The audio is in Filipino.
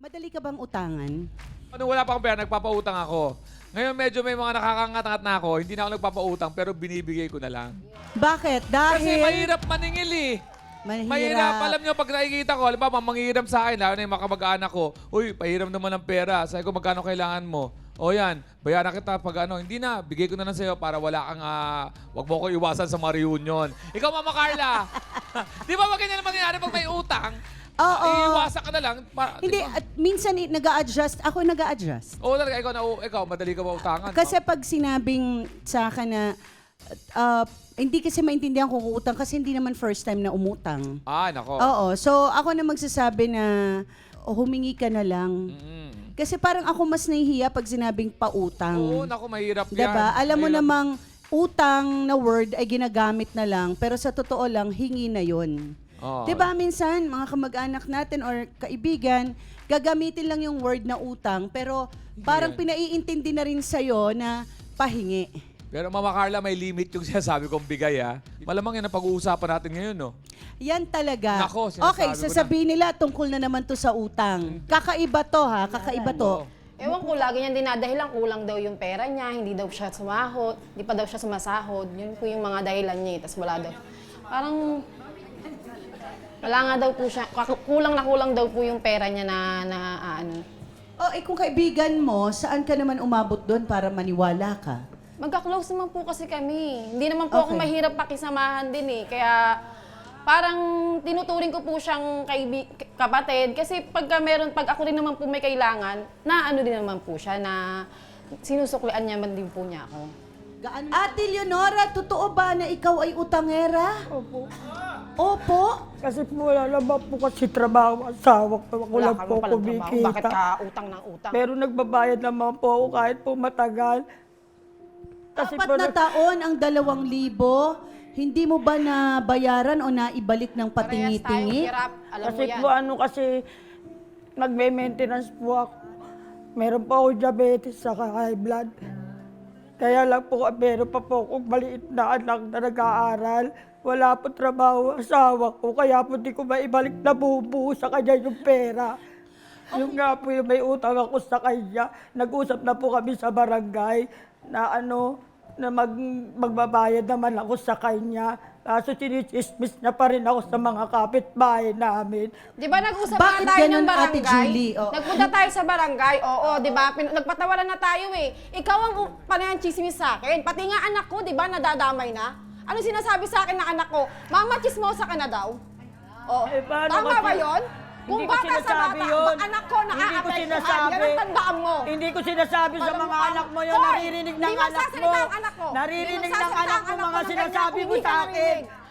Madali ka bang utangan? Nung wala pa akong pera, nagpapautang ako. Ngayon medyo may mga nakakangat-ngat na ako, hindi na ako nagpapautang pero binibigay ko na lang. Bakit? Kasi Dahil... mahirap maningil eh. Mahirap. Alam nyo, pag nakikita ko, alam ba, manghihiram sa akin, lalo na yung mga kamag-anak ko, uy, pahiram naman ng pera. Sabi ko, magkano kailangan mo? O yan, bayaran kita pag ano, hindi na, bigay ko na lang sa'yo para wala kang, wag mo ko iwasan sa mga reunion. Ikaw, Mama Carla, di ba ganyan naman nangyari pag may utang? Oo. Iiwasan ka na lang. Hindi, diba? at minsan nag-a-adjust. Ako nag-a-adjust. Oo, talaga, ikaw, madali ka ba utangan? Kasi pag sinabing sa akin na hindi kasi maintindihan kung uutang kasi hindi naman first time na umutang. Nako. Oo. So ako na magsasabi na humingi ka na lang. Kasi parang ako mas nahihiya pag sinabing pautang. Oo, naku, mahirap yan. Diba? Alam mo Mahirap. namang utang na word ay ginagamit na lang pero sa totoo lang hingi na yon. Oo. Diba minsan mga kamag-anak natin or kaibigan gagamitin lang yung word na utang pero parang yan. pinaiintindi na rin sa'yo na pahingi. Pero Mama Carla, may limit yung sinasabi kong bigay, ha? Malamang yan ang pag-uusapan natin ngayon, no? Yan talaga. Nako, sinasabi Okay, ko sasabihin nila tungkol na naman to sa utang. Kakaiba to ha, kakaiba to. Ewan ko, lagi niyang dinadahilan, kulang daw yung pera niya, hindi daw siya sumahod, hindi pa daw siya sumasahod. Yun po yung mga dahilan niya, tapos wala daw. Parang, wala nga daw po siya, kulang daw po yung pera niya na ano. Kung kaibigan mo, saan ka naman umabot doon para maniwala ka? Magka-close naman po kasi kami. Hindi naman po ako Okay. mahirap pakisamahan din eh. Kaya parang tinuturing ko po siyang kapatid. Kasi pag ako rin naman po may kailangan, na ano din naman po siya, na sinusuklian niya man din po niya ako. Ate Leonora, totoo ba na ikaw ay utangera? Opo. Opo? Kasi po wala naman po kasi trabaho, asawa ko. Ako lang po palang trabaho. kumikita. Bakit ka utang ng utang? Pero nagbabayad naman po ako kahit po matagal. Kasi Apat po na taon ang 2,000, hindi mo ba nabayaran o naibalik ng Parehas tayong patingi-tingi? hirap, alam kasi mo yan. po kasi nagme-maintenance po ako. Meron po ako diabetes sa high blood. Kaya lang po, meron pa po akong maliit na anak na nag-aaral. Wala po trabaho asawa ko, kaya po di ko maibalik na bubuo sa kanya yung pera. Yung nga po yung may utang ako sa kanya, nag-usap na po kami sa barangay na na magbabayad naman ako sa kanya. Kaso sinisismis niya pa rin ako sa mga kapitbahay namin. Di ba nag-usap Bakit na tayo ganun, ng Ate barangay? Julie? Oo. Nagpunta tayo sa barangay, oo, di ba? Nagpatawaran na tayo eh. Ikaw ang panayan chismis sa akin. Pati nga anak ko, di ba, nadadamay na? Ano sinasabi sa akin ng anak ko? Mama, chismosa ka na daw? Oh, paano tama kasi- ba yun? Kung Hindi ko bata sa sinasabi bata, yun. anak ko Hindi ko naaapektuhan, sinasabi. yan ang tandaan mo. Hindi ko sinasabi sa mga anak mo yun, Hoy, naririnig ng di anak mo. magsasalita ang anak ko. Naririnig Di ng magsasalita anak ang mo anak mga ko, sinasabi ganyan, mo hindi ka sa akin. narinig.